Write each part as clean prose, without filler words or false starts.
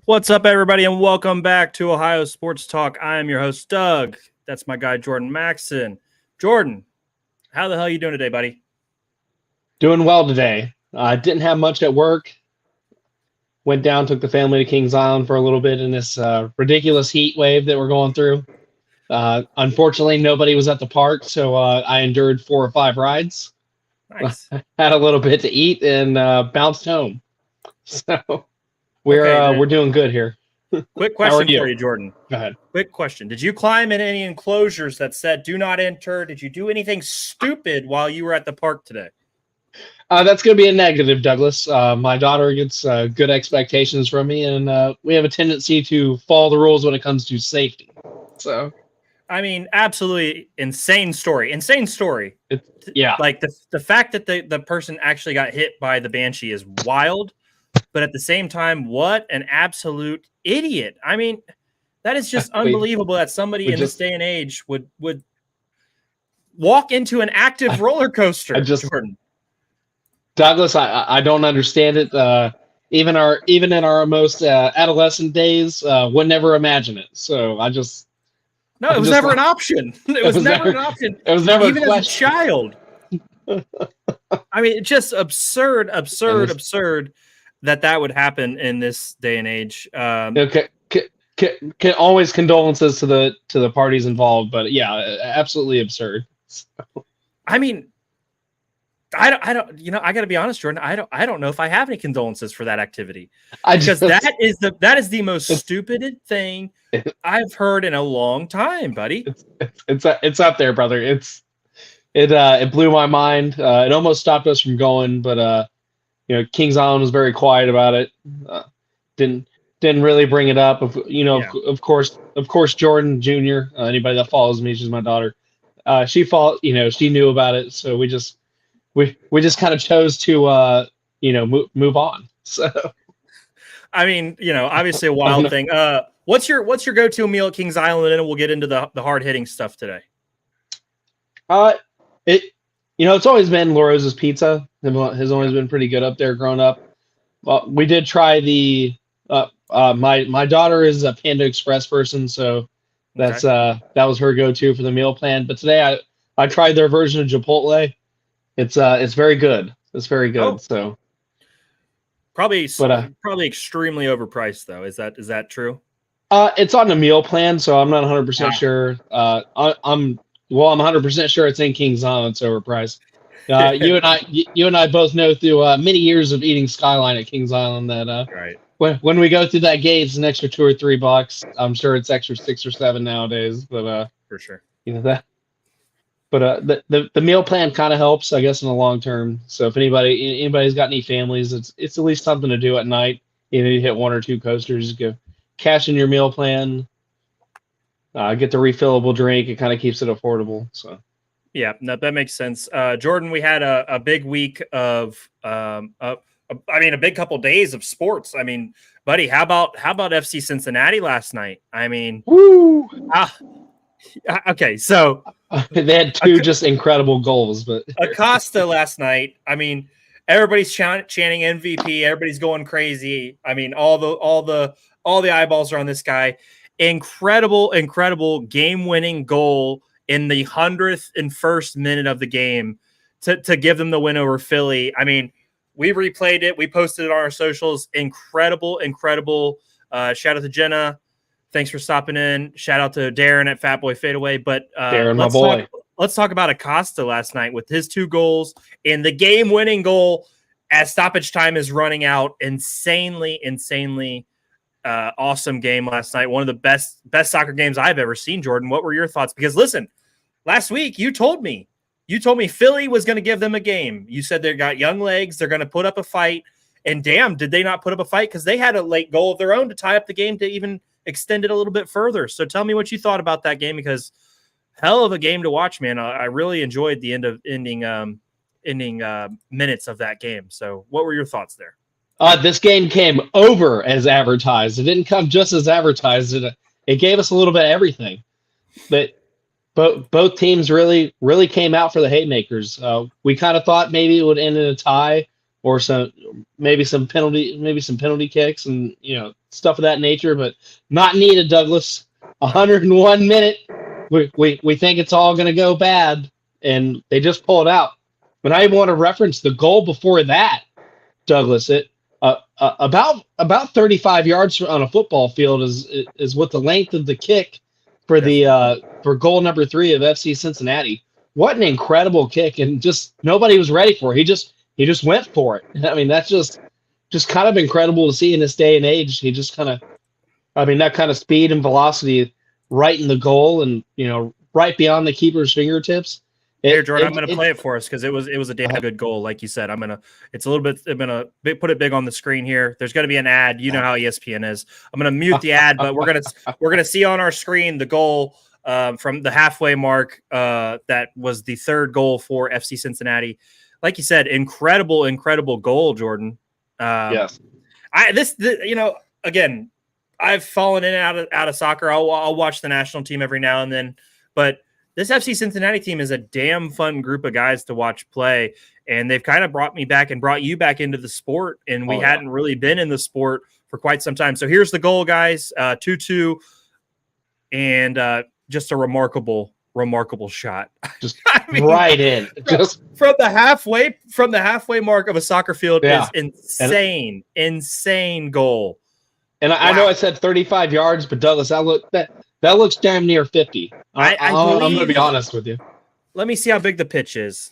What's up, everybody, and welcome back to Ohio Sports Talk. I am your host, Doug. That's my guy, Jordan Maxson. Jordan, how the hell are you doing today, buddy? Doing well today. Didn't have much at work. Went down, took the family to Kings Island for a little bit in this ridiculous heat wave that we're going through. Unfortunately, nobody was at the park, so I endured 4 or 5 rides. Nice. Had a little bit to eat and bounced home. So we're doing good here. Quick question for you, Jordan. Go ahead. Quick question. Did you climb in any enclosures that said do not enter? Did you do anything stupid while you were at the park today? That's going to be a negative, Douglas. My daughter gets good expectations from me, and we have a tendency to follow the rules when it comes to safety. So, I mean, absolutely insane story. Yeah. Like the fact that the person actually got hit by the Banshee is wild. But at the same time, what an absolute idiot. I mean, that is just unbelievable that somebody in this day and age would walk into an active roller coaster. Jordan. Douglas, I don't understand it. Even in our most adolescent days, would never imagine it. So it was never an option. It was never an option. It was never even as a child. I mean, it's just absurd that would happen in this day and age. Okay, can always condolences to the parties involved, but yeah, absolutely absurd. So. I mean, I don't. You know, I got to be honest, Jordan. I don't know if I have any condolences for that activity because that is the most stupid thing I've heard in a long time, buddy. It's up there, brother. It blew my mind. It almost stopped us from going, but Kings Island was very quiet about it. Didn't really bring it up. Of course, Jordan Jr. Anybody that follows me, she's my daughter. She knew about it, so we just kind of chose to move on. So, I mean, obviously a wild thing. What's your go-to meal at Kings Island, and then we'll get into the hard hitting stuff today. It's always been La Rosa's Pizza. It has always been pretty good up there growing up. Well, we did try my daughter is a Panda Express person, so that was her go-to for the meal plan. But today I tried their version of Chipotle. It's very good. It's very good. Oh. So probably extremely overpriced though. Is that true? It's on the meal plan, so I'm not 100% sure. I'm 100% sure it's in Kings Island. It's overpriced. You and I both know through many years of eating Skyline at Kings Island that right. When we go through that gate, it's an extra $2 or $3. I'm sure it's extra $6 or $7 nowadays, but for sure, that. But the meal plan kind of helps, I guess, in the long term. So if anybody's got any families, it's at least something to do at night. You hit 1 or 2 coasters, go cash in your meal plan, get the refillable drink. It kind of keeps it affordable. So. Yeah, no, that makes sense. Jordan, we had a big week of a big couple days of sports. I mean, buddy, how about FC Cincinnati last night? I mean, woo! Okay, so they had 2 just incredible goals, but Acosta last night. I mean, everybody's chanting MVP. Everybody's going crazy. I mean, all the eyeballs are on this guy. Incredible game-winning goal in the 101st minute of the game to give them the win over Philly. I mean, we replayed it. We posted it on our socials. Incredible. Shout out to Jenna. Thanks for stopping in. Shout out to Darren at Fat Boy Fadeaway. But Darren, my boy. Let's talk about Acosta last night with his 2 goals and the game-winning goal as stoppage time is running out. Insanely awesome game last night. One of the best soccer games I've ever seen, Jordan. What were your thoughts? Because listen, last week you told me Philly was going to give them a game. You said they got young legs. They're going to put up a fight. And damn, did they not put up a fight? Because they had a late goal of their own to tie up the game to even extend it a little bit further. So tell me what you thought about that game, because hell of a game to watch, man. I really enjoyed the ending minutes of that game. So what were your thoughts there? This game came over as advertised. It didn't come just as advertised. It gave us a little bit of everything. But both teams really came out for the haymakers. We kind of thought maybe it would end in a tie or some penalty kicks, and stuff of that nature, but not needed, Douglas. 101 minute. We think it's all going to go bad, and they just pull it out. But I even want to reference the goal before that, Douglas. It about 35 yards on a football field is what the length of the kick for the for goal number 3 of FC Cincinnati. What an incredible kick, and just nobody was ready for it. He just went for it. I mean, that's just kind of incredible to see in this day and age. He just kind of, I mean, that kind of speed and velocity right in the goal, and right beyond the keeper's fingertips. Here, Jordan, I'm going to play it for us because it was a damn good goal, like you said. I'm gonna put it big on the screen here. There's going to be an ad. You know how ESPN is. I'm going to mute the ad, but we're gonna see on our screen the goal from the halfway mark. That was the 3rd goal for FC Cincinnati. Like you said, incredible goal, Jordan. Yes. Again, I've fallen in and out of soccer. I'll watch the national team every now and then, but this FC Cincinnati team is a damn fun group of guys to watch play, and they've kind of brought me back and brought you back into the sport, and we hadn't really been in the sport for quite some time. So here's the goal, guys, 2-2, and just a remarkable shot. Just right in. Just from the halfway mark of a soccer field is insane goal. And I know I said 35 yards, but Douglas, that looks damn near 50. I'm going to be honest with you. Let me see how big the pitch is.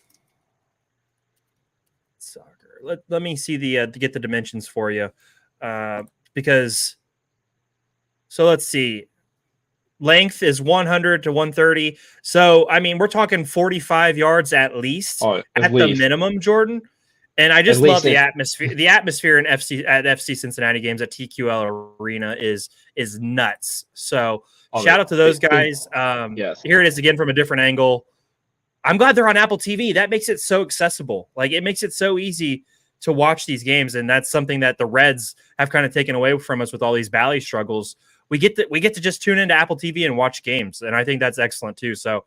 Soccer. Let me see to get the dimensions for you, because. So let's see. Length is 100 to 130. So I mean, we're talking 45 yards at least, at the minimum, Jordan. And I just love the atmosphere. The atmosphere at FC Cincinnati games at TQL Arena is nuts. So shout out to those guys. Yes. Here it is again from a different angle. I'm glad they're on Apple TV. That makes it so accessible. Like, it makes it so easy to watch these games, and that's something that the Reds have kind of taken away from us with all these Valley struggles. We get to just tune into Apple TV and watch games, and I think that's excellent too. So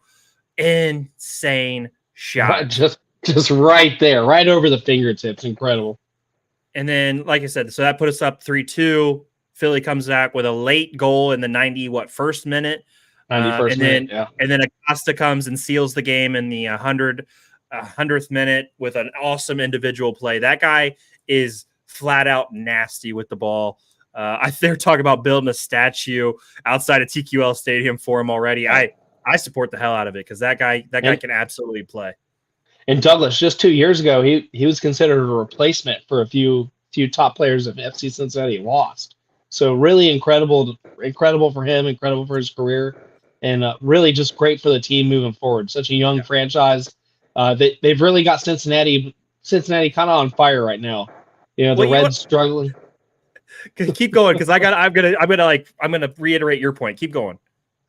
insane shot. Right, just right there, right over the fingertips. Incredible. And then, like I said, so that put us up 3-2. Philly comes back with a late goal in the 91st minute. 91st minute, yeah. And then Acosta comes and seals the game in the 100th minute with an awesome individual play. That guy is flat out nasty with the ball. They're talking about building a statue outside of TQL Stadium for him already. I support the hell out of it, because that guy can absolutely play. And Douglas, just 2 years ago, he was considered a replacement for a few top players of FC Cincinnati lost. So really incredible for him, incredible for his career, and really just great for the team moving forward. Such a young franchise. They've really got Cincinnati kind of on fire right now. The Reds struggling. Keep going, because I'm gonna reiterate your point. Keep going.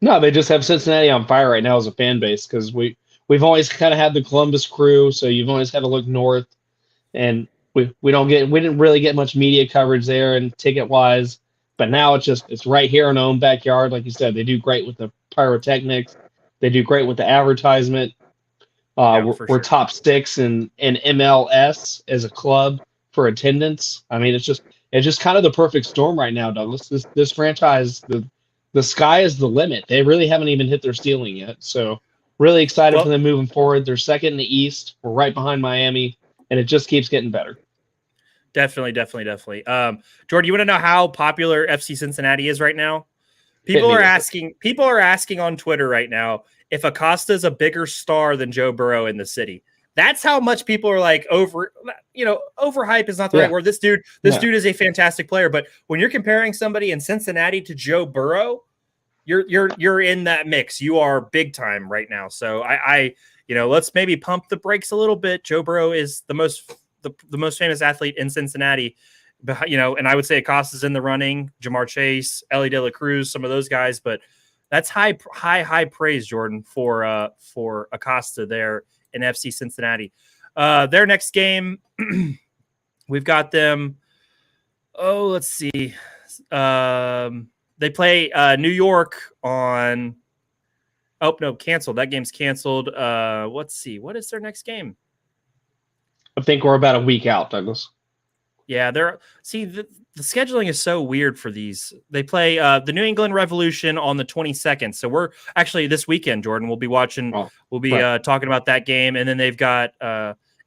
No, they just have Cincinnati on fire right now as a fan base, because we've always kind of had the Columbus Crew, so you've always had to look north, and we didn't really get much media coverage there and ticket wise, but now it's right here in our own backyard. Like you said, they do great with the pyrotechnics, they do great with the advertisement. We're top 6 in MLS as a club for attendance. I mean, it's just kind of the perfect storm right now, Douglas. This franchise, the sky is the limit. They really haven't even hit their ceiling yet. So really excited for them moving forward. They're second in the East. We're right behind Miami, and it just keeps getting better. Definitely. Jordan, you want to know how popular FC Cincinnati is right now? People are asking on Twitter right now if Acosta is a bigger star than Joe Burrow in the city. That's how much people are like overhype is not the right word. This dude is a fantastic player, but when you're comparing somebody in Cincinnati to Joe Burrow, you're in that mix. You are big time right now. So let's maybe pump the brakes a little bit. Joe Burrow is the most famous athlete in Cincinnati, and I would say Acosta's in the running, Jamar Chase, Ellie De La Cruz, some of those guys, but that's high praise, Jordan, for Acosta there in FC Cincinnati. Their next game, we've got them. Oh, let's see. They play New York on. Oh no, canceled. That game's canceled. Let's see. What is their next game? I think we're about a week out, Douglas. Yeah, the the scheduling is so weird for these. They play the New England Revolution on the 22nd. So we're actually this weekend, Jordan. We'll be watching. We'll be talking about that game, and then they've got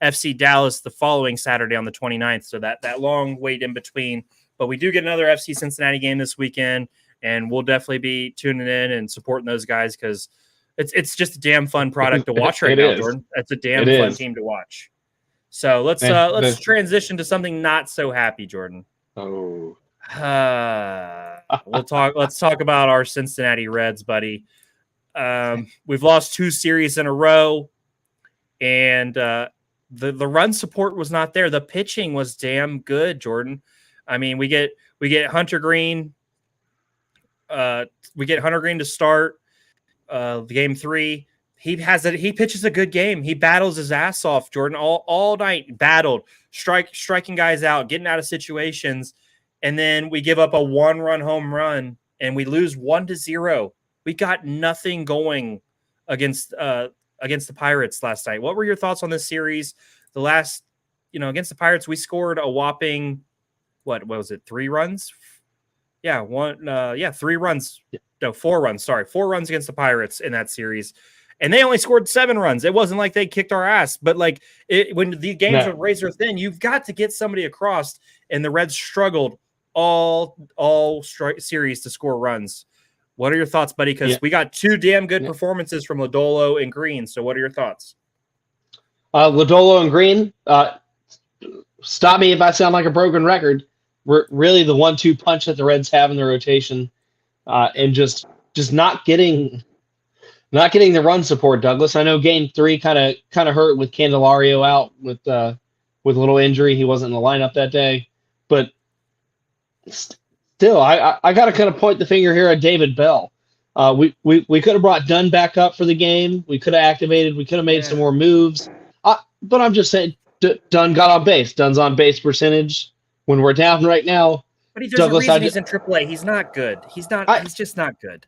FC Dallas the following Saturday on the 29th. So that long wait in between. But we do get another FC Cincinnati game this weekend, and we'll definitely be tuning in and supporting those guys because it's just a damn fun product to watch right now, Jordan. It's a damn fun team to watch. So let's transition to something not so happy, Jordan. Oh, let's talk about our Cincinnati Reds, buddy. We've lost 2 series in a row, and the run support was not there. The pitching was damn good, Jordan. I mean, we get Hunter Green. We get Hunter Green to start the game 3. He pitches a good game. He battles his ass off, Jordan, all night. Battled, striking guys out, getting out of situations, and then we give up a 1-run home run and we lose 1-0. We got nothing going against the Pirates last night. What were your thoughts on this series? The last, against the Pirates, we scored a whopping, what was it, 3 runs? Yeah, 3 runs. No, 4 runs. Sorry, 4 runs against the Pirates in that series. And they only scored 7 runs. It wasn't like they kicked our ass. But when the games are razor thin, you've got to get somebody across. And the Reds struggled all series to score runs. What are your thoughts, buddy? Because we got 2 damn good performances from Lodolo and Green. So what are your thoughts? Lodolo and Green, stop me if I sound like a broken record. We're really the 1-2 punch that the Reds have in their rotation, and just not getting the run support, Douglas. I know game 3 kind of hurt with Candelario out with a little injury. He wasn't in the lineup that day, but still, I got to kind of point the finger here at David Bell. We could have brought Dunn back up for the game. We could have activated. We could have made some more moves. But I'm just saying, Dunn got on base. Dunn's on base percentage when we're down right now. But there's a reason he's in AAA. He's not good. He's just not good.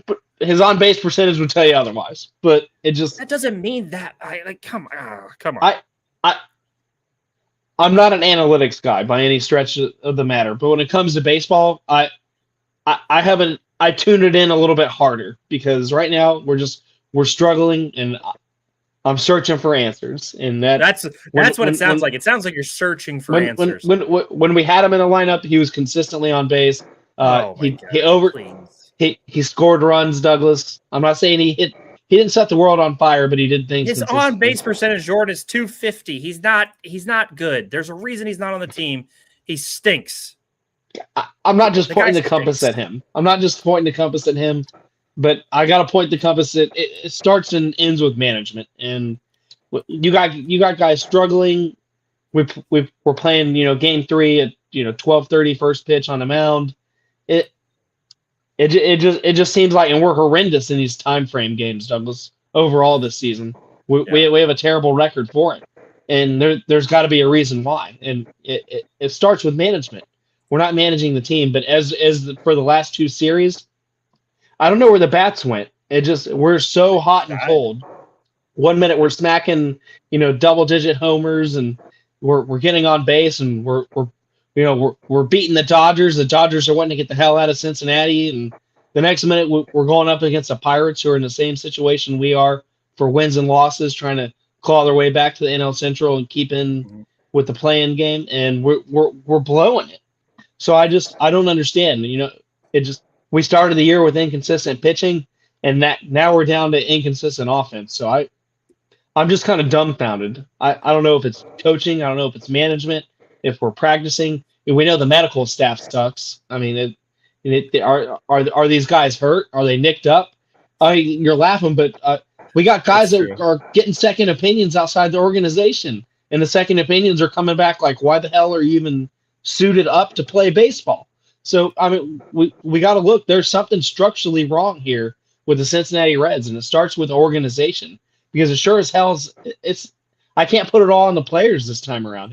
But his on base percentage would tell you otherwise. But that doesn't mean that. Come on. I'm not an analytics guy by any stretch of the matter. But when it comes to baseball, I tune it in a little bit harder because right now we're struggling and I'm searching for answers. And that's what it sounds like. It sounds like you're searching for answers. When we had him in the lineup, he was consistently on base. He scored runs, Douglas. I'm not saying he didn't set the world on fire, but he did things. His on base percentage, Jordan, is .250. He's not good. There's a reason he's not on the team. He stinks. I'm not just pointing the compass at him. But I got to point the compass at it starts and ends with management. And you got guys struggling. We're playing, game 3 at 12:30 first pitch on the mound. It just seems like, and we're horrendous in these time frame games, Douglas. Overall this season, we have a terrible record for it, and there's got to be a reason why. And it starts with management. We're not managing the team, but for the last 2 series, I don't know where the bats went. We're so hot and cold. One minute we're smacking, double digit homers, and we're getting on base, and we're beating the Dodgers. The Dodgers are wanting to get the hell out of Cincinnati, and the next minute we're going up against the Pirates, who are in the same situation we are for wins and losses, trying to claw their way back to the NL Central and keep in with the play-in game, and we're blowing it. So I don't understand. We started the year with inconsistent pitching, and now we're down to inconsistent offense. So I'm just kind of dumbfounded. I don't know if it's coaching. I don't know if it's management. If we're practicing, we know the medical staff sucks. I mean, are these guys hurt? Are they nicked up? You're laughing, but we got guys that are getting second opinions outside the organization, and the second opinions are coming back like, why the hell are you even suited up to play baseball? So, I mean, we got to look. There's something structurally wrong here with the Cincinnati Reds, and it starts with organization because it sure as hell I can't put it all on the players this time around.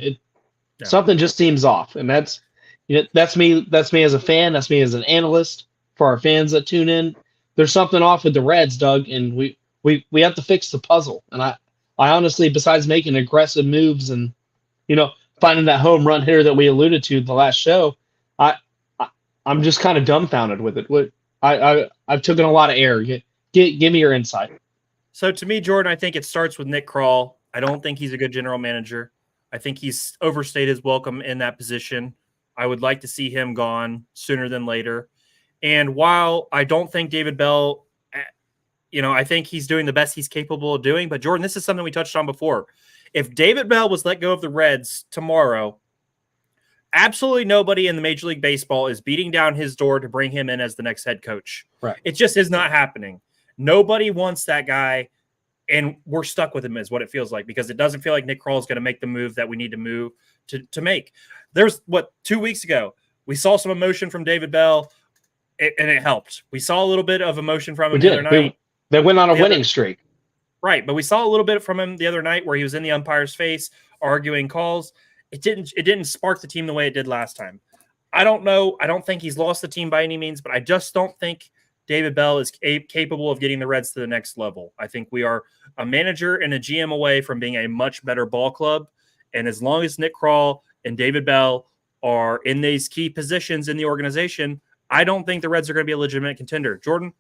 Something just seems off, and that's me. That's me as a fan. That's me as an analyst. For our fans that tune in, there's something off with the Reds, Doug, and we have to fix the puzzle. And I honestly, besides making aggressive moves and finding that home run hitter that we alluded to the last show, I I'm just kind of dumbfounded with it. I've taken a lot of air. Give me your insight. So to me, Jordan, I think it starts with Nick Kroll. I don't think he's a good general manager. I think he's overstayed his welcome in that position. I would like to see him gone sooner than later. And while I don't think David Bell, I think he's doing the best he's capable of doing. But Jordan, this is something we touched on before. If David Bell was let go of the Reds tomorrow, absolutely nobody in the Major League Baseball is beating down his door to bring him in as the next head coach. Right. It just is not happening. Nobody wants that guy, and we're stuck with him is what it feels like, because it doesn't feel like Nick Kroll is going to make the move that we need to move to make. There's 2 weeks ago, we saw some emotion from David Bell, and it helped. We saw a little bit of emotion from him the other night. They went on a winning streak. Right, but we saw a little bit from him the other night where he was in the umpire's face arguing calls. It didn't spark the team the way it did last time. I don't know. I don't think he's lost the team by any means, but I just don't think David Bell is capable of getting the Reds to the next level. I think we are a manager and a GM away from being a much better ball club. And as long as Nick Kroll and David Bell are in these key positions in the organization, I don't think the Reds are going to be a legitimate contender. Jordan,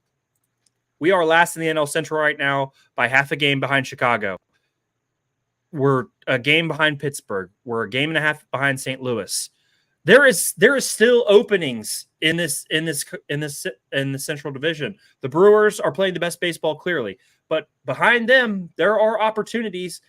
we are last in the NL Central right now by half a game behind Chicago. We're a game behind Pittsburgh. We're a game and a half behind St. Louis. There is still openings in the Central Division. The Brewers are playing the best baseball, clearly, but behind them there are opportunities.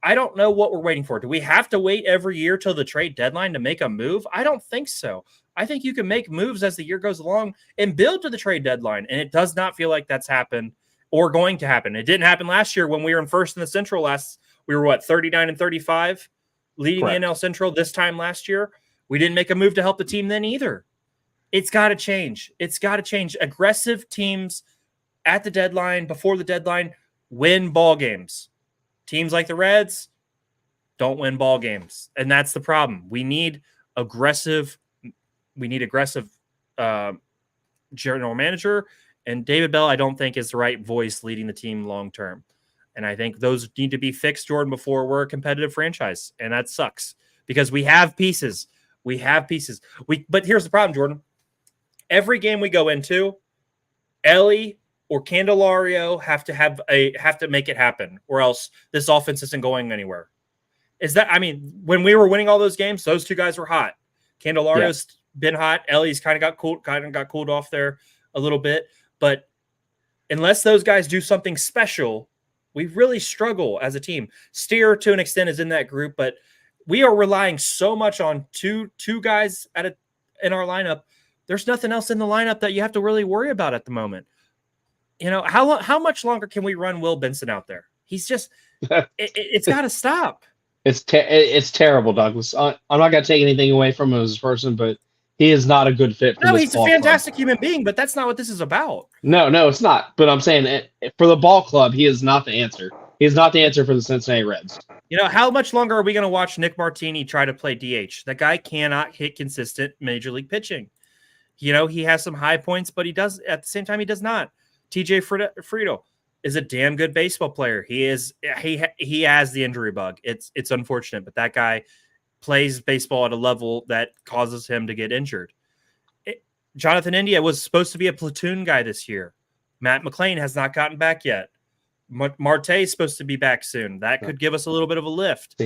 I don't know what we're waiting for. Do we have to wait every year till the trade deadline to make a move? I don't think so. I think you can make moves as the year goes along and build to the trade deadline, and it does not feel like that's happened or going to happen. It didn't happen last year when we were in first in the Central last. We were 39-35, leading the NL Central this time last year. We didn't make a move to help the team then either. It's got to change. It's got to change. Aggressive teams at the deadline, before the deadline, win ball games. Teams like the Reds don't win ball games, and that's the problem. We need aggressive general manager, and David Bell I don't think is the right voice leading the team long term. And I think those need to be fixed, Jordan, before we're a competitive franchise. And that sucks because we have pieces. But here's the problem, Jordan. Every game we go into, Ellie or Candelario have to make it happen, or else this offense isn't going anywhere. When we were winning all those games, those two guys were hot. Candelario's been hot. Ellie's kind of got cooled off there a little bit. But unless those guys do something special, we really struggle as a team. Steer, to an extent, is in that group, but we are relying so much on two guys in our lineup. There's nothing else in the lineup that you have to really worry about at the moment. How much longer can we run Will Benson out there? He's just it's got to stop. It's terrible, Douglas. I'm not going to take anything away from him as a person, but he is not a good fit for this he's a fantastic human being, but that's not what this is about. No, it's not. But I'm saying for the ball club, he is not the answer. He is not the answer for the Cincinnati Reds. How much longer are we going to watch Nick Martini try to play DH? That guy cannot hit consistent major league pitching. He has some high points, but he does at the same time he does not. TJ Friedel is a damn good baseball player. He has the injury bug. It's unfortunate, but that guy plays baseball at a level that causes him to get injured. Jonathan India was supposed to be a platoon guy this year. Matt McClain has not gotten back yet. Marte is supposed to be back soon. That could give us a little bit of a lift.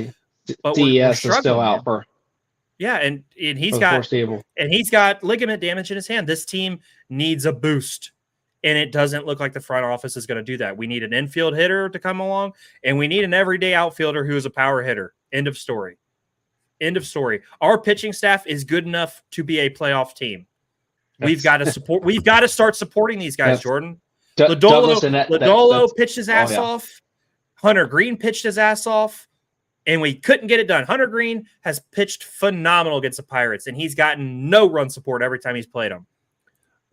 But we're is still out for. Yeah, and he's got ligament damage in his hand. This team needs a boost, and it doesn't look like the front office is going to do that. We need an infield hitter to come along, and we need an everyday outfielder who is a power hitter. End of story. Our pitching staff is good enough to be a playoff team. We've got to start supporting these guys, Jordan. Lodolo pitched his ass off. Hunter Green pitched his ass off, and we couldn't get it done. Hunter Green has pitched phenomenal against the Pirates, and he's gotten no run support every time he's played them.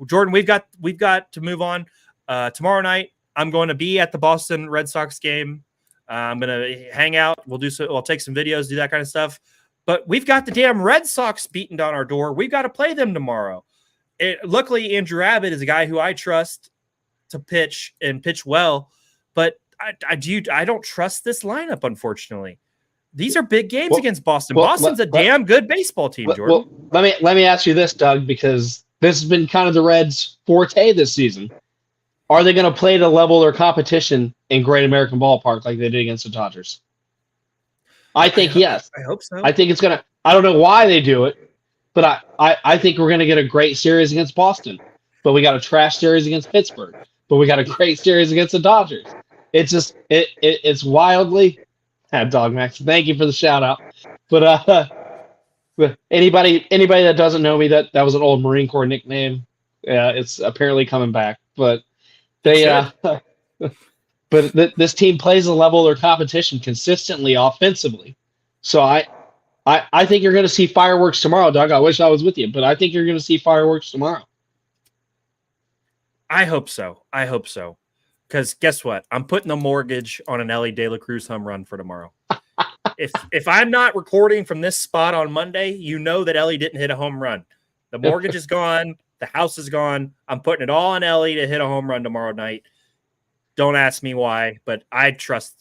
Jordan, we've got to move on. Tomorrow night, I'm going to be at the Boston Red Sox game. I'm going to hang out. I'll take some videos, do that kind of stuff. But we've got the damn Red Sox beating down our door. We've got to play them tomorrow. Luckily, Andrew Abbott is a guy who I trust to pitch and pitch well, but I don't trust this lineup, unfortunately. These are big games Well, against Boston. well, Boston's a damn good baseball team, Jordan. Well, let me ask you this, Doug, because this has been kind of the Reds' forte this season. Are they going to play to level their competition in Great American Ballpark like they did against the Dodgers? I think yes. I hope so. I think it's going to. I don't know why they do it, but I think we're going to get a great series against Boston. But we got a trash series against Pittsburgh. But we got a great series against the Dodgers. It's just it's wildly. Dog Max, thank you for the shout out. But anybody that doesn't know me, that was an old Marine Corps nickname. It's apparently coming back. But they this team plays a level of their competition consistently offensively. So I think you're going to see fireworks tomorrow, Doug. I wish I was with you, but I think you're going to see fireworks tomorrow. I hope so. Because guess what? I'm putting a mortgage on an Ellie De La Cruz home run for tomorrow. If I'm not recording from this spot on Monday, you know that Ellie didn't hit a home run. The mortgage is gone. The house is gone. I'm putting it all on Ellie to hit a home run tomorrow night. Don't ask me why, but I trust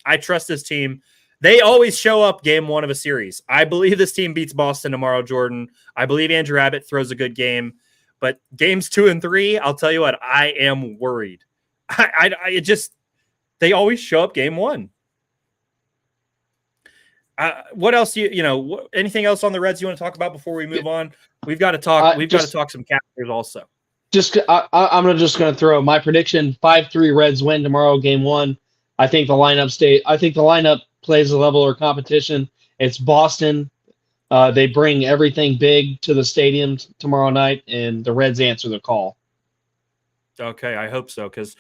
this team. They always show up game one of a series. I believe this team beats Boston tomorrow, Jordan. I believe Andrew Abbott throws a good game. But games 2 and 3, I'll tell you what, I am worried. They always show up game one. What else anything else on the Reds you want to talk about before we move on? We've got to talk. Got to talk some Capitals also. I'm just going to throw my prediction: 5-3 Reds win tomorrow, game one. I think the lineup plays the level of competition. It's Boston. They bring everything big to the stadium tomorrow night, and the Reds answer the call. Okay, I hope so, because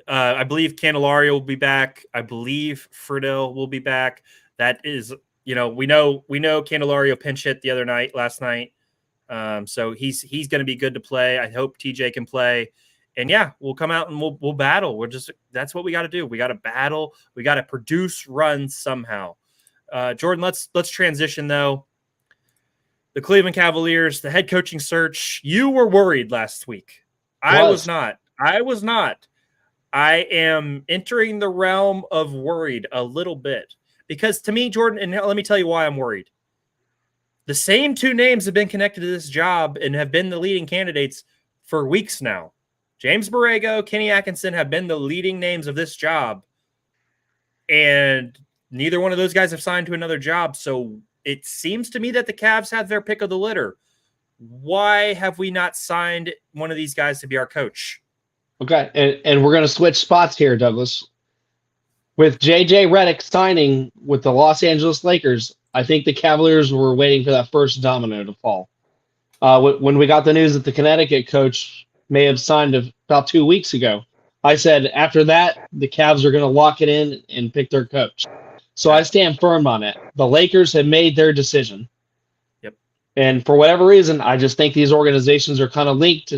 I believe Candelario will be back. I believe Friedel will be back. That is, we know Candelario pinch hit last night. So he's going to be good to play. I hope TJ can play. And yeah, we'll come out and we'll battle. That's what we got to do. We got to battle. We got to produce runs somehow. Jordan, let's transition though. The Cleveland Cavaliers, the head coaching search. You were worried last week. I was not. I am entering the realm of worried a little bit because to me, Jordan, and let me tell you why I'm worried. The same two names have been connected to this job and have been the leading candidates for weeks now. James Borrego, Kenny Atkinson have been the leading names of this job, and neither one of those guys have signed to another job. So it seems to me that the Cavs have their pick of the litter. Why have we not signed one of these guys to be our coach? Okay, and we're going to switch spots here, Douglas. With J.J. Redick signing with the Los Angeles Lakers, I think the Cavaliers were waiting for that first domino to fall. When we got the news that the Connecticut coach may have signed about 2 weeks ago, I said after that, the Cavs are going to lock it in and pick their coach. So I stand firm on it. The Lakers have made their decision. Yep. And for whatever reason, I just think these organizations are kind of linked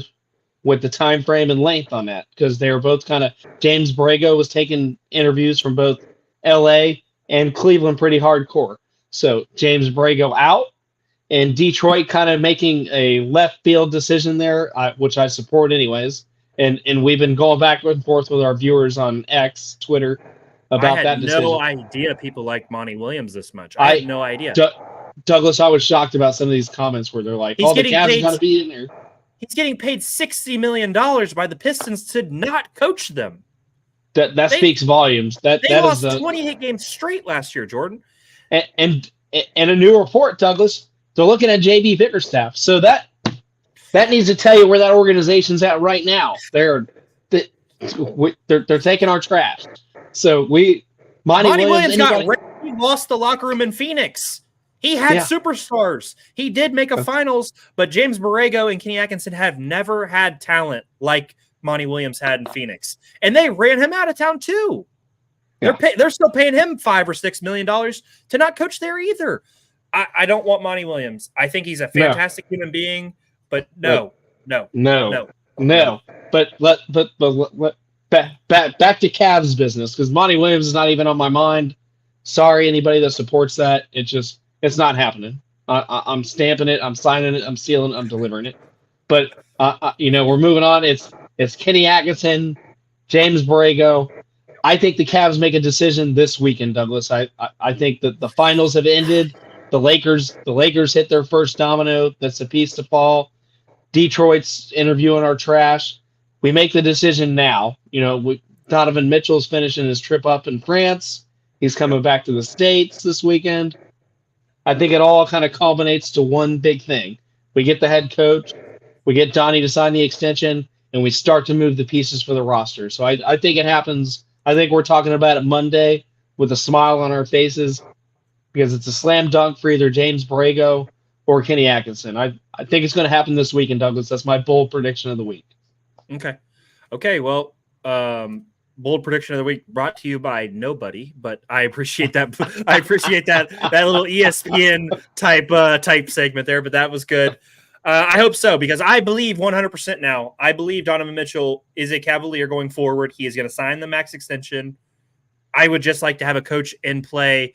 with the time frame and length on that because they were both kind of – James Borrego was taking interviews from both L.A. and Cleveland pretty hardcore. So James Borrego out and Detroit kind of making a left field decision there, which I support anyways. And we've been going back and forth with our viewers on X, Twitter, about that decision. I had no idea people like Monty Williams this much. I had no idea. Douglas, I was shocked about some of these comments where they're like, the Cavs got to be in there. He's getting paid $60 million by the Pistons to not coach them. That speaks volumes. They lost 28 games straight last year, Jordan. And a new report, Douglas, they're looking at JB Bickerstaff. So that needs to tell you where that organization's at right now. They're taking our trash. So Monty Williams lost the locker room in Phoenix. He had superstars. He did make a finals, but James Borrego and Kenny Atkinson have never had talent like Monty Williams had in Phoenix. And they ran him out of town too. Yeah. They're still paying him $5 or $6 million to not coach there either. I don't want Monty Williams. I think he's a fantastic human being, but no. But back to Cavs business because Monty Williams is not even on my mind. Sorry, anybody that supports that. It's not happening. I'm stamping it. I'm signing it. I'm sealing it. I'm delivering it. But we're moving on. It's Kenny Atkinson, James Borrego. I think the Cavs make a decision this weekend, Douglas. I think that the finals have ended. The Lakers hit their first domino. That's a piece to fall. Detroit's interviewing our trash. We make the decision now. Donovan Mitchell's finishing his trip up in France. He's coming back to the States this weekend. I think it all kind of culminates to one big thing. We get the head coach, we get Donnie to sign the extension, and we start to move the pieces for the roster. So I think it happens. I think we're talking about it Monday with a smile on our faces because it's a slam dunk for either James Borrego or Kenny Atkinson. I think it's going to happen this weekend, Douglas. That's my bold prediction of the week. Okay. Well, bold prediction of the week brought to you by nobody, but I appreciate that. I appreciate that little ESPN type segment there, but that was good. I hope so, because I believe 100% now. I believe Donovan Mitchell is a Cavalier going forward. He is going to sign the max extension. I would just like to have a coach in play.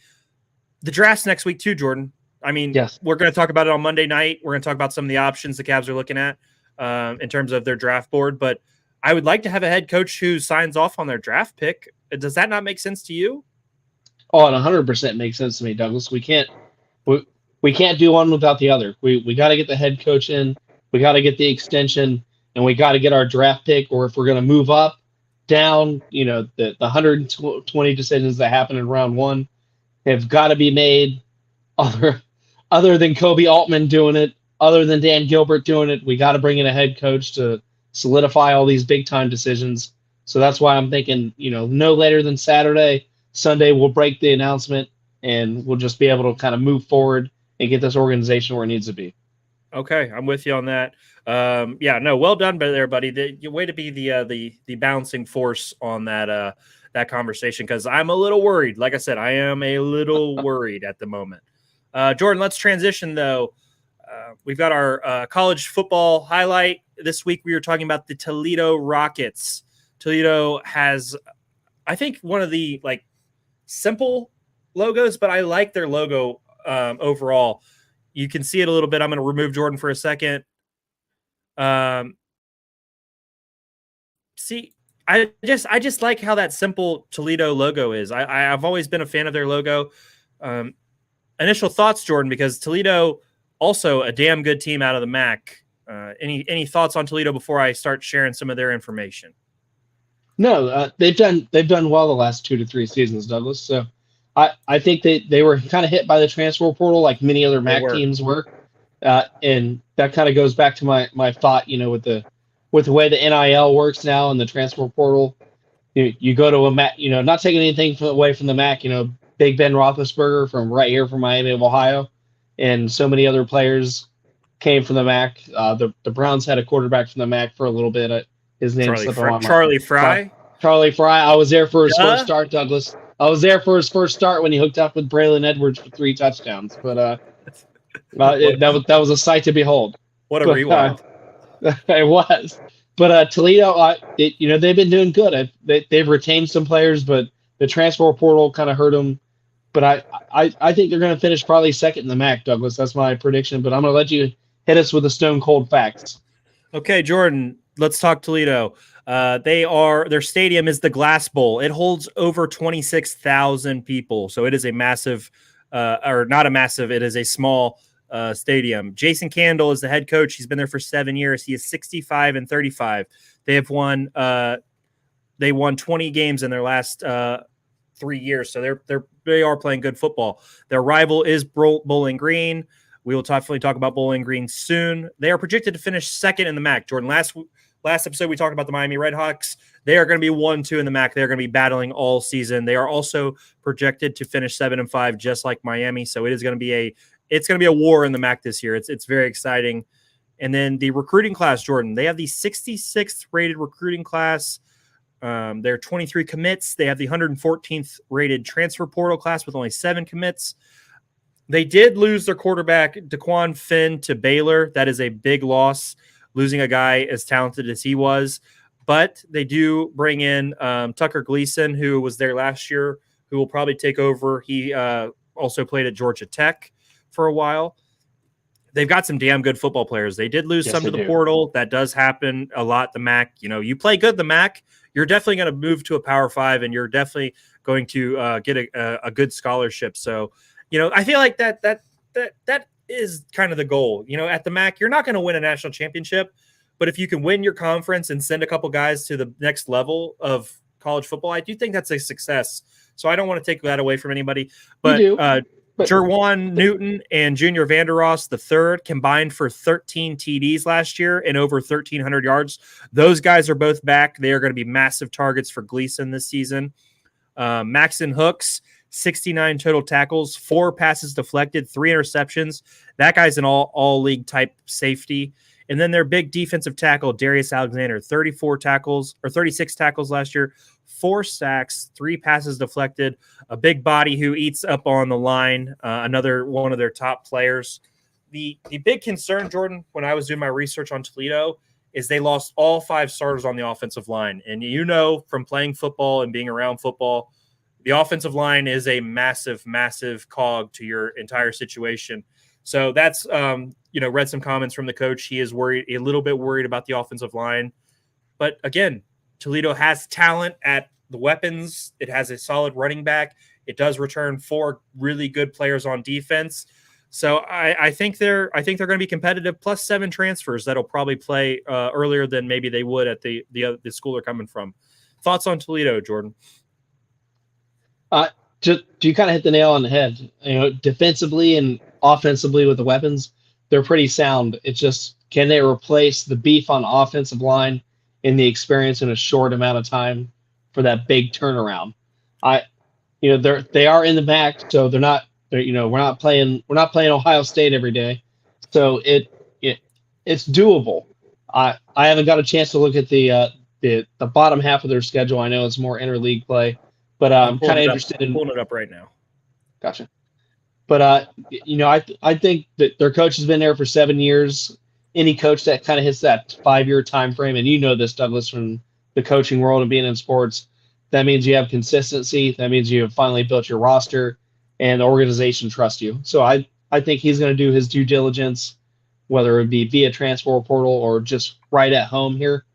The draft's next week too, Jordan. I mean, yes. We're going to talk about it on Monday night. We're going to talk about some of the options the Cavs are looking at in terms of their draft board, but I would like to have a head coach who signs off on their draft pick. Does that not make sense to you? Oh, it 100% makes sense to me, Douglas. We can't do one without the other. We got to get the head coach in. We got to get the extension, and we got to get our draft pick. Or if we're going to move up, down, the 120 decisions that happen in round one have got to be made. Other than Kobe Altman doing it, other than Dan Gilbert doing it, we got to bring in a head coach to solidify all these big time decisions. So that's why I'm thinking, no later than Saturday. Sunday we'll break the announcement and we'll just be able to kind of move forward and get this organization where it needs to be. Okay, I'm with you on that. Well done there, buddy. The way to be the bouncing force on that conversation, because I'm a little worried. Like I said, I am a little worried at the moment. Jordan, let's transition though. We've got our college football highlight. This week we were talking about the Toledo Rockets. Toledo has, I think, one of the simple logos, but I like their logo overall. You can see it a little bit. I'm going to remove Jordan for a second. See, I just like how that simple Toledo logo is. I've always been a fan of their logo. Initial thoughts, Jordan, because Toledo also a damn good team out of the MAC. Any thoughts on Toledo before I start sharing some of their information? No, they've done well the last 2 to 3 seasons, Douglas. So I think they were kind of hit by the transfer portal like many other MAC teams were. And that kind of goes back to my thought, with the way the NIL works now and the transfer portal. You go to a MAC, not taking anything away from the MAC, Big Ben Roethlisberger from right here from Miami of Ohio, and so many other players came from the MAC. The Browns had a quarterback from the MAC for a little bit. His name Charlie Fry. Charlie Fry. I was there for his first start, Douglas. I was there for his first start when he hooked up with Braylon Edwards for 3 touchdowns. But that was a sight to behold. What a rewind! It was. But Toledo, they've been doing good. They've retained some players, but the transfer portal kind of hurt them. But I think they're going to finish probably second in the MAC, Douglas. That's my prediction. But I'm going to let you hit us with the stone cold facts. Okay, Jordan, let's talk Toledo. Their stadium is the Glass Bowl. It holds over 26,000 people. So it is a massive, or not a massive, it is a small stadium. Jason Candle is the head coach. He's been there for 7 years. He is 65-35. They have won 20 games in their last 3 years. So they are playing good football. Their rival is Bowling Green. We will definitely talk about Bowling Green soon. They are projected to finish second in the MAC. Jordan, last episode we talked about the Miami Redhawks. They are going to be 1-2 in the MAC. They're going to be battling all season. They are also projected to finish 7-5, just like Miami. So it's going to be a war in the MAC this year. It's very exciting. And then the recruiting class, Jordan, they have the 66th rated recruiting class. They're 23 commits. They have the 114th rated transfer portal class with only 7 commits. They did lose their quarterback, Daquan Finn, to Baylor. That is a big loss, losing a guy as talented as he was. But they do bring in Tucker Gleason, who was there last year, who will probably take over. He also played at Georgia Tech for a while. they've got some damn good football players. They did lose Yes, some they to the do. portal. That does happen a lot. The MAC, you play good the MAC, you're definitely going to move to a Power 5, and you're definitely going to get a good scholarship. So, I feel like that is kind of the goal. At the MAC, you're not going to win a national championship, but if you can win your conference and send a couple guys to the next level of college football, I do think that's a success. So I don't want to take that away from anybody. But Jerwan Newton and Junior Vandeross the third combined for 13 TDs last year and over 1,300 yards. Those guys are both back. They are going to be massive targets for Gleason this season. Maxon Hooks, 69 total tackles, 4 passes deflected, 3 interceptions. That guy's an all-league type safety. And then their big defensive tackle, Darius Alexander, 36 tackles last year, 4 sacks, 3 passes deflected, a big body who eats up on the line, another one of their top players. The big concern, Jordan, when I was doing my research on Toledo, is they lost all 5 starters on the offensive line. And from playing football and being around football, the offensive line is a massive, massive cog to your entire situation. So that's, read some comments from the coach. He is a little bit worried about the offensive line. But again, Toledo has talent at the weapons. It has a solid running back. It does return 4 really good players on defense. So I think they're going to be competitive. Plus 7 transfers that'll probably play earlier than maybe they would at the school they're coming from. Thoughts on Toledo, Jordan? You kind of hit the nail on the head. Defensively and offensively with the weapons, they're pretty sound. It's just, can they replace the beef on the offensive line and the experience in a short amount of time for that big turnaround? They are in the MAC, so we're not playing Ohio State every day, so it's doable. I haven't got a chance to look at the bottom half of their schedule. I know it's more interleague play, but I'm kind of interested in pulling it up right now. Gotcha. But I think that their coach has been there for 7 years. Any coach that kind of hits that 5-year time frame, and this, Douglas, from the coaching world and being in sports, that means you have consistency. That means you have finally built your roster, and the organization trusts you. So I think he's going to do his due diligence, whether it be via transfer portal or just right at home here,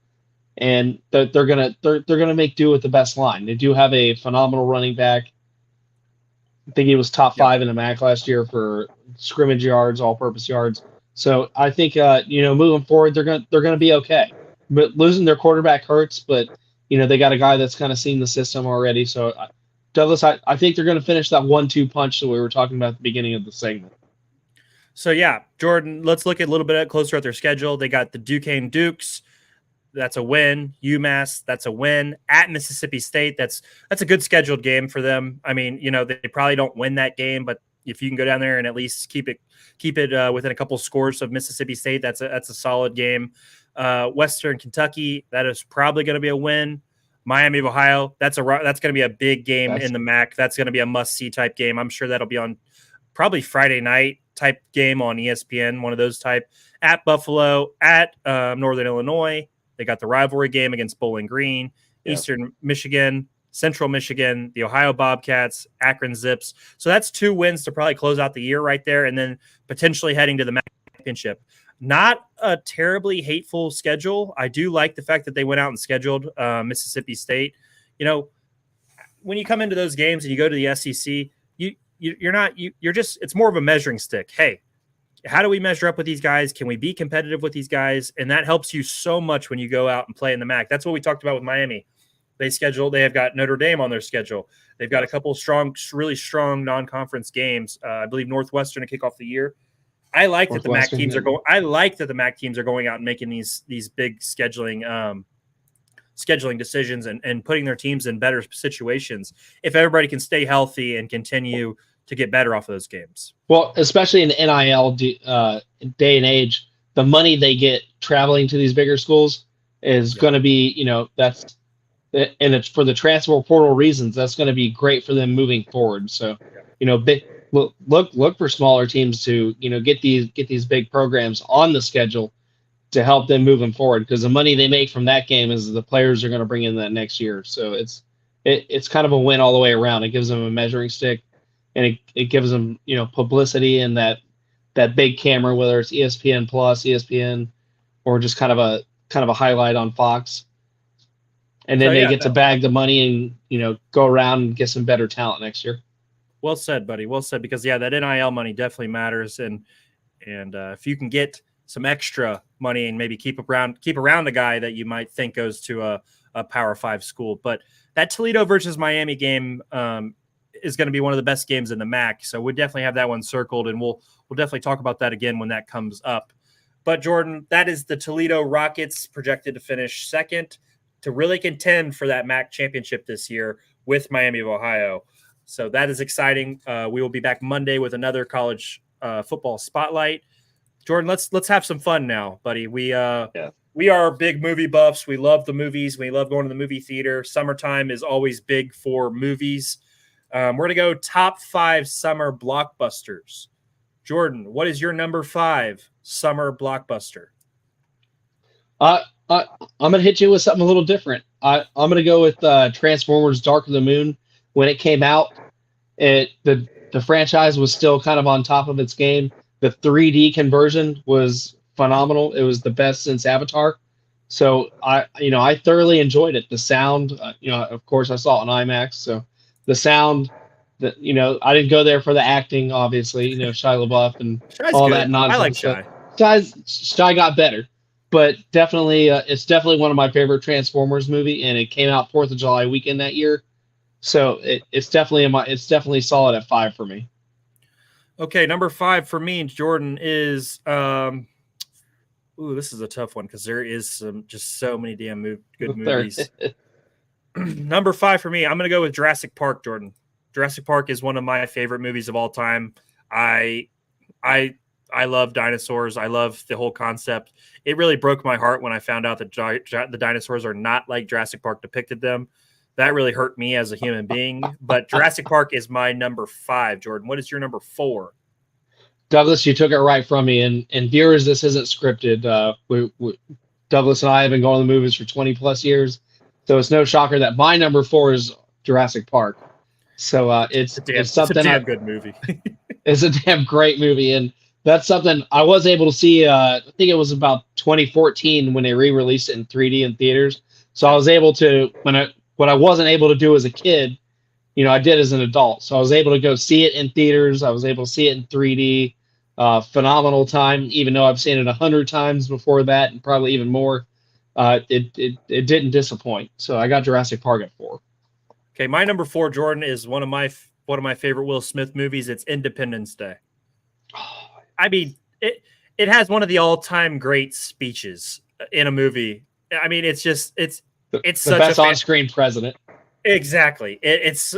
and they're gonna make do with the best line. They do have a phenomenal running back. I think he was top 5 in the MAC last year for scrimmage yards, all-purpose yards. So I think moving forward they're gonna be okay. But losing their quarterback hurts, but they got a guy that's kind of seen the system already. So Douglas, I think they're gonna finish that 1-2 punch that we were talking about at the beginning of the segment. So yeah, Jordan, let's look a little bit closer at their schedule. They got the Duquesne Dukes. That's a win. UMass, that's a win. At Mississippi State, that's a good scheduled game for them. I mean, they probably don't win that game, but if you can go down there and at least keep it within a couple scores of Mississippi State, that's a solid game. Western Kentucky, that is probably going to be a win. Miami of Ohio, that's going to be a big game in the MAC. That's going to be a must-see type game. I'm sure that'll be on probably Friday night type game on ESPN, one of those type. At Buffalo, at Northern Illinois. They got the rivalry game against Bowling Green, Eastern Michigan, Central Michigan, the Ohio Bobcats, Akron Zips. So that's 2 wins to probably close out the year right there, and then potentially heading to the MAC championship. Not a terribly hateful schedule. I do like the fact that they went out and scheduled Mississippi State. When you come into those games and you go to the SEC, you're just, it's more of a measuring stick. Hey, how do we measure up with these guys? Can we be competitive with these guys? And that helps you so much when you go out and play in the MAC. That's what we talked about with Miami. They have got Notre Dame on their schedule. They've got a couple of really strong non-conference games. I believe Northwestern to kick off the year. I like that the MAC teams are going. I like that the MAC teams are going out and making these big scheduling decisions and putting their teams in better situations. If everybody can stay healthy and continue to get better off of those games. Well, especially in the NIL day and age, the money they get traveling to these bigger schools is going to be, and it's for the transfer portal reasons. That's going to be great for them moving forward. So, look for smaller teams to, get these big programs on the schedule to help them moving forward, because the money they make from that game is the players are going to bring in that next year. So it's kind of a win all the way around. It gives them a measuring stick. And it gives them, publicity and that that big camera, whether it's ESPN Plus, ESPN, or just kind of a highlight on Fox. And then So they yeah, get to bag the money and go around and get some better talent next year. well said, buddy. Well said. Because yeah, that NIL money definitely matters, and if you can get some extra money and maybe keep around the guy that you might think goes to a Power 5 school. But that Toledo versus Miami game is going to be one of the best games in the MAC. So we definitely have that one circled, and we'll definitely talk about that again when that comes up. But Jordan, that is the Toledo Rockets projected to finish second to really contend for that MAC championship this year with Miami of Ohio. So that is exciting. We will be back Monday with another college football spotlight. Jordan, let's have some fun now, buddy. We are big movie buffs. We love the movies. We love going to the movie theater. Summertime is always big for movies. We're going to go top 5 summer blockbusters. Jordan, what is your number 5 summer blockbuster? I'm going to hit you with something a little different. I'm going to go with Transformers Dark of the Moon. When it came out, the franchise was still kind of on top of its game. The 3D conversion was phenomenal. It was the best since Avatar. So I thoroughly enjoyed it. The sound, of course I saw it on IMAX. So the sound that, I didn't go there for the acting, obviously, Shia LaBeouf and Shy's all good. that nonsense. I like Shy. Shy got better, but definitely, it's definitely one of my favorite Transformers movie, and it came out 4th of July weekend that year. So it's definitely solid at 5 for me. Okay, number 5 for me, Jordan, is this is a tough one because there is just so many damn good movies. Number 5 for me, I'm going to go with Jurassic Park, Jordan. Jurassic Park is one of my favorite movies of all time. I love dinosaurs. I love the whole concept. It really broke my heart when I found out that the dinosaurs are not like Jurassic Park depicted them. That really hurt me as a human being. But Jurassic Park is my number 5, Jordan. What is your number 4? Douglas, you took it right from me. And viewers, this isn't scripted. Douglas and I have been going to the movies for 20 plus years. So it's no shocker that my number 4 is Jurassic Park. So it's something. It's a damn good movie. It's a damn great movie. And that's something I was able to see. I think it was about 2014 when they re-released it in 3D in theaters. So I was able to, what I wasn't able to do as a kid, I did as an adult. So I was able to go see it in theaters. I was able to see it in 3D. Phenomenal time, even though I've seen it 100 times before that and probably even more. It didn't disappoint. So I got Jurassic Park at 4. Okay, my number 4, Jordan, is one of my favorite Will Smith movies. It's Independence Day. I mean, it has one of the all-time great speeches in a movie. I mean, it's the such best on-screen president. Exactly. It's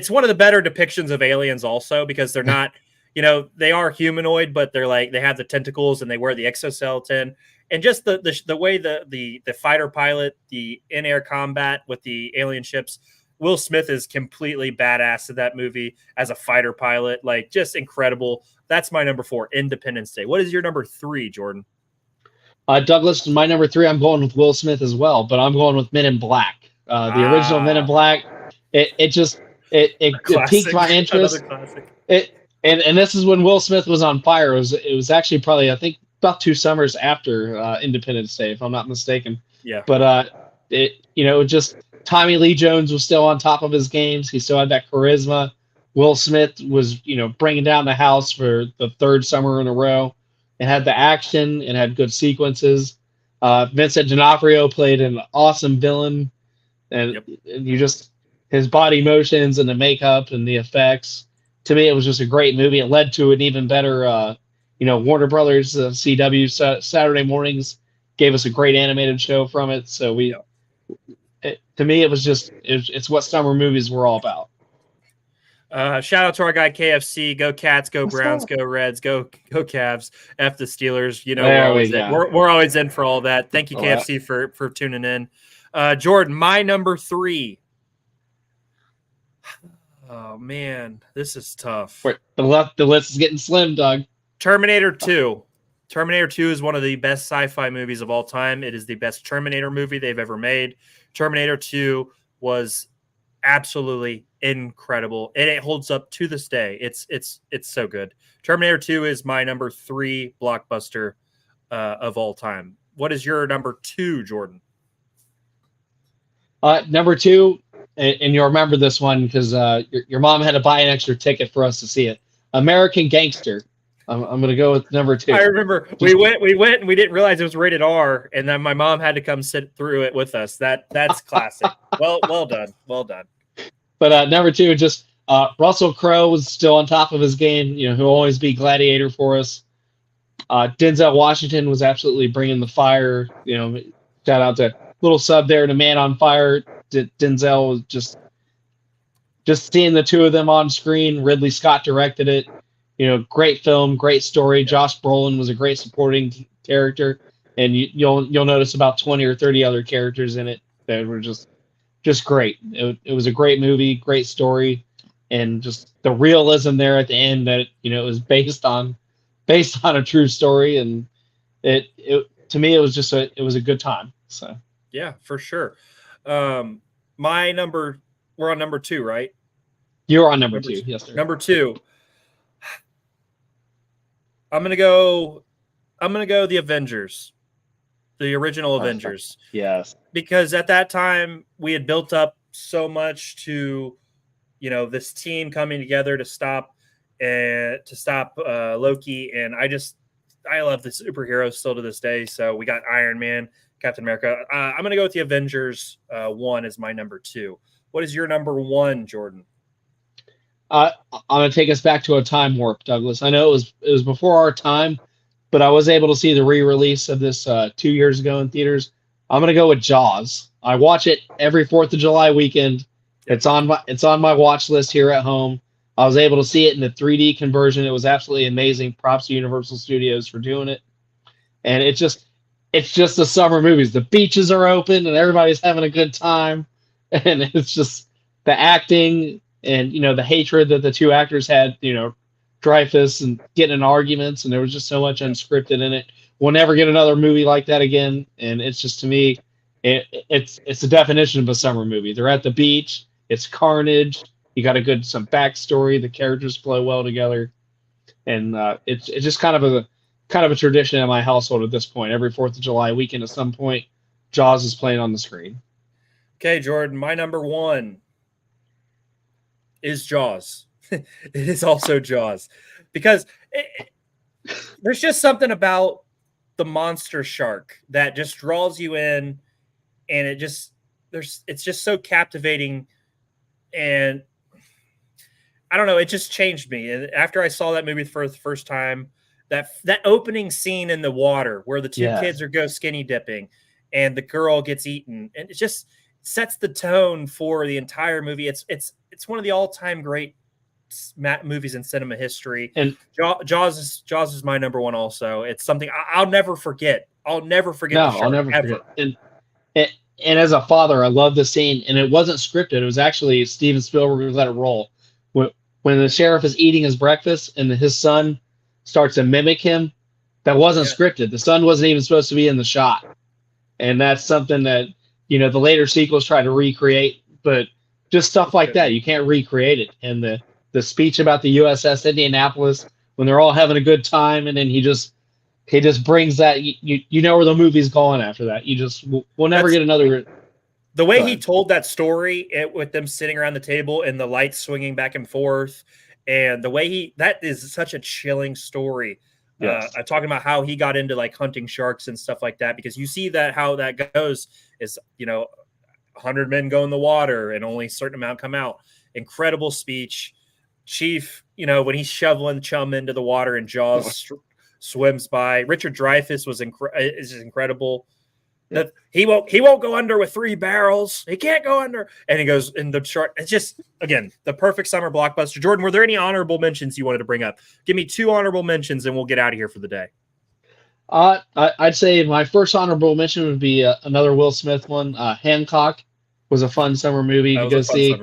one of the better depictions of aliens also, because they're not, they are humanoid, but they're like, they have the tentacles and they wear the exoskeleton, and just the way the fighter pilot, the in-air combat with the alien ships. Will Smith is completely badass in that movie as a fighter pilot, like just incredible. That's my number 4, Independence Day. What is your number 3, Jordan? Douglas, my number 3, I'm going with Will Smith as well, but I'm going with Men in Black. The original Men in Black. It piqued my interest. And this is when Will Smith was on fire. It was actually probably, I think, about 2 summers after Independence Day, if I'm not mistaken. Yeah. But just Tommy Lee Jones was still on top of his games. He still had that charisma. Will Smith was, bringing down the house for the 3rd summer in a row. It had the action. It had good sequences. Vincent D'Onofrio played an awesome villain. And his body motions and the makeup and the effects. To me, it was just a great movie. It led to an even better, Warner Brothers, CW Saturday mornings gave us a great animated show from it. So to me, it's what summer movies were all about. Shout out to our guy KFC. Go Cats, go Browns, go Reds, go Cavs. F the Steelers. We're always in for all that. Thank you, KFC, for tuning in. Jordan, my number 3. Oh man, this is tough. The list is getting slim, Doug. Terminator 2. Terminator 2 is one of the best sci-fi movies of all time. It is the best Terminator movie they've ever made. Terminator 2 was absolutely incredible, and it holds up to this day. It's so good. Terminator 2 is my number 3 blockbuster of all time. What is your number 2, Jordan? Number 2, and you'll remember this one because your mom had to buy an extra ticket for us to see it. American Gangster. I'm gonna go with number 2. I remember we went and we didn't realize it was rated R, and then my mom had to come sit through it with us. That's classic. Well done. But number 2, just Russell Crowe was still on top of his game. He'll always be Gladiator for us. Denzel Washington was absolutely bringing the fire. Shout out to little sub there to Man on Fire. Denzel was just seeing the two of them on screen. Ridley Scott directed it. Great film, great story. Josh Brolin was a great supporting character, and you'll notice about 20 or 30 other characters in it that were just great. It was a great movie, great story, and just the realism there at the end that it was based on a true story, and it to me it was just it was a good time. So yeah, for sure. We're on number 2, right? You're on number 2, yes, sir. Number 2. I'm gonna go the Avengers, the original Avengers. Yes, because at that time we had built up so much to, this team coming together to stop Loki, and I love the superheroes still to this day. So we got Iron Man, Captain America. I'm gonna go with the Avengers 1 as my number 2. What is your number 1, Jordan? I'm gonna take us back to a time warp, Douglas. I know it was before our time, but I was able to see the re-release of this 2 years ago in theaters. I'm gonna go with Jaws. I watch it every 4th of July weekend. It's on my watch list here at home. I was able to see it in the 3D conversion. It was absolutely amazing. Props to Universal Studios for doing it. And it's just the summer movies. The beaches are open and everybody's having a good time, and it's just the acting. And the hatred that the two actors had, Dreyfus and getting in arguments, and there was just so much unscripted in it. We'll never get another movie like that again. And it's just, to me, it's the definition of a summer movie. They're at the beach. It's carnage. You got some backstory. The characters flow well together, and it's just kind of a tradition in my household at this point. Every 4th of July weekend, at some point, Jaws is playing on the screen. Okay, Jordan, my number 1 is Jaws. It is also Jaws, because there's just something about the monster shark that just draws you in, and it's just so captivating, and I don't know, it just changed me. And after I saw that movie for the first time, that opening scene in the water where the two kids are go skinny dipping and the girl gets eaten, and it just sets the tone for the entire movie. It's one of the all-time great movies in cinema history. And Jaws is my number 1 also. It's something I'll never forget. I'll never forget. I'll never forget. And as a father, I love the scene, and it wasn't scripted. It was actually Steven Spielberg who let it roll. When the sheriff is eating his breakfast and his son starts to mimic him, that wasn't scripted. The son wasn't even supposed to be in the shot. And that's something that, the later sequels try to recreate, but just stuff like that, you can't recreate it. And the speech about the USS Indianapolis when they're all having a good time, and then he just brings that, where the movie's going after that. We'll never get another. The way he told that story, with them sitting around the table and the lights swinging back and forth, and the way that is such a chilling story. Yes. Talking about how he got into like hunting sharks and stuff like that, because you see that how that goes is 100 men go in the water and only a certain amount come out. Incredible speech. Chief, when he's shoveling chum into the water and Jaws swims by. Richard Dreyfuss is incredible. Yeah. He won't go under with 3 barrels. He can't go under. And he goes in the shark. It's just, again, the perfect summer blockbuster. Jordan, were there any honorable mentions you wanted to bring up? Give me 2 honorable mentions and we'll get out of here for the day. I'd say my first honorable mention would be another Will Smith one. Hancock was a fun summer movie to go see.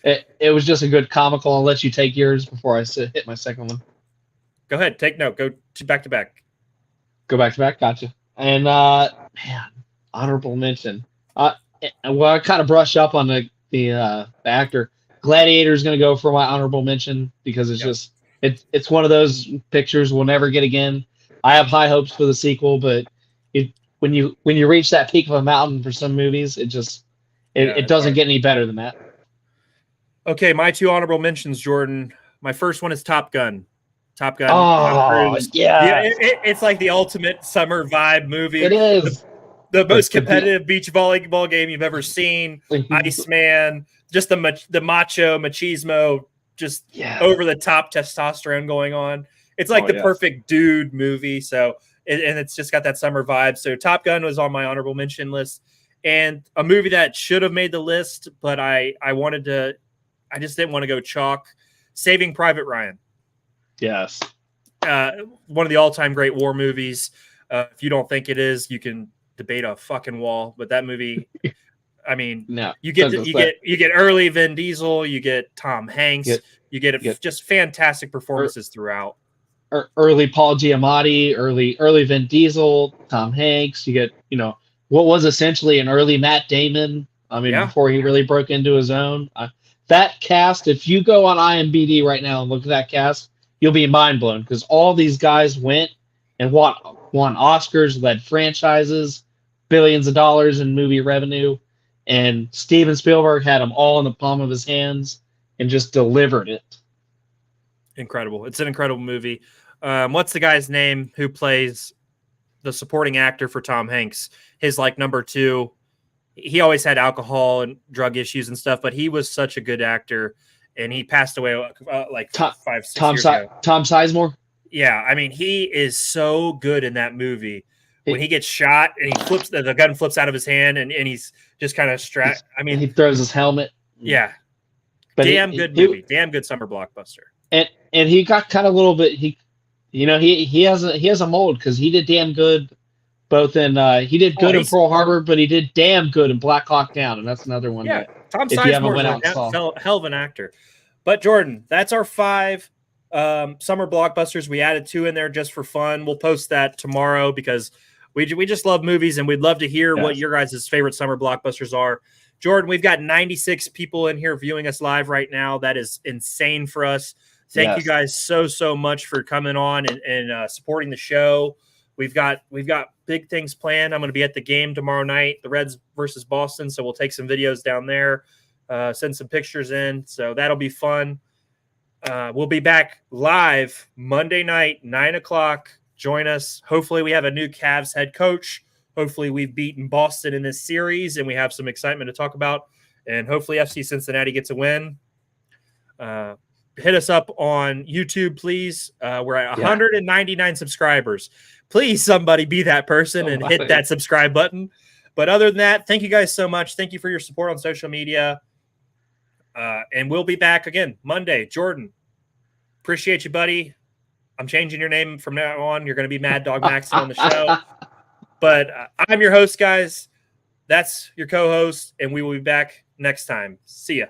It was just a good comical. I'll let you take yours before I hit my second one. Go ahead. Take note. Go back to back. Go back to back. Gotcha. And honorable mention. Well, I kind of brushed up on the the actor. Gladiator is going to go for my honorable mention because it's just it's one of those pictures we'll never get again. I have high hopes for the sequel, but when you reach that peak of a mountain for some movies, it doesn't get any better than that. Okay, my 2 honorable mentions, Jordan. My first one is Top Gun. Top Gun. Tom Cruise. Yeah. It's like the ultimate summer vibe movie. It is. The most competitive beach volleyball game you've ever seen. Iceman, just the macho, machismo, just over the top testosterone going on. It's like the perfect dude movie. So, and it's just got that summer vibe. So Top Gun was on my honorable mention list. And a movie that should have made the list, but I just didn't want to go chalk. Saving Private Ryan. Yes. One of the all-time great war movies. If you don't think it is, you can debate a fucking wall. But that movie, I mean, you get early Vin Diesel, you get Tom Hanks, you get just fantastic performances throughout. Early Paul Giamatti, early Vin Diesel, Tom Hanks. You get what was essentially an early Matt Damon. I mean, before he really broke into his own. That cast, if you go on IMDb right now and look at that cast, you'll be mind blown because all these guys went and won Oscars, led franchises, billions of dollars in movie revenue, and Steven Spielberg had them all in the palm of his hands and just delivered it. Incredible. It's an incredible movie. What's the guy's name who plays the supporting actor for Tom Hanks? His number 2. He always had alcohol and drug issues and stuff, but he was such a good actor, and he passed away 5-6 years ago. Tom Sizemore? Yeah, I mean, he is so good in that movie. When he gets shot and he flips, the gun flips out of his hand, and he's just kind of strapped. I mean, he throws his helmet. Yeah. But good movie. Damn good summer blockbuster. And he got kind of a little bit, he has a mold because he did damn good. Both in he did good in Pearl Harbor, but he did damn good in Black Hawk Down, and that's another one. Yeah, Tom Sizemore is a hell of an actor. But Jordan, that's our 5 summer blockbusters. We added 2 in there just for fun. We'll post that tomorrow because we just love movies, and we'd love to hear what your guys' favorite summer blockbusters are. Jordan, we've got 96 people in here viewing us live right now. That is insane for us. Thank you guys so much for coming on and supporting the show. We've got big things planned. I'm going to be at the game tomorrow night, the Reds versus Boston. So we'll take some videos down there, send some pictures in. So that'll be fun. We'll be back live Monday night, 9:00. Join us. Hopefully we have a new Cavs head coach. Hopefully we've beaten Boston in this series and we have some excitement to talk about. And hopefully FC Cincinnati gets a win. Hit us up on YouTube, please. We're at 199 subscribers. Please, somebody be that person and hit that subscribe button. But other than that, thank you guys so much. Thank you for your support on social media. And we'll be back again Monday. Jordan, appreciate you, buddy. I'm changing your name from now on. You're going to be Mad Dog Maxon on the show. But I'm your host, guys. That's your co-host, and we will be back next time. See ya.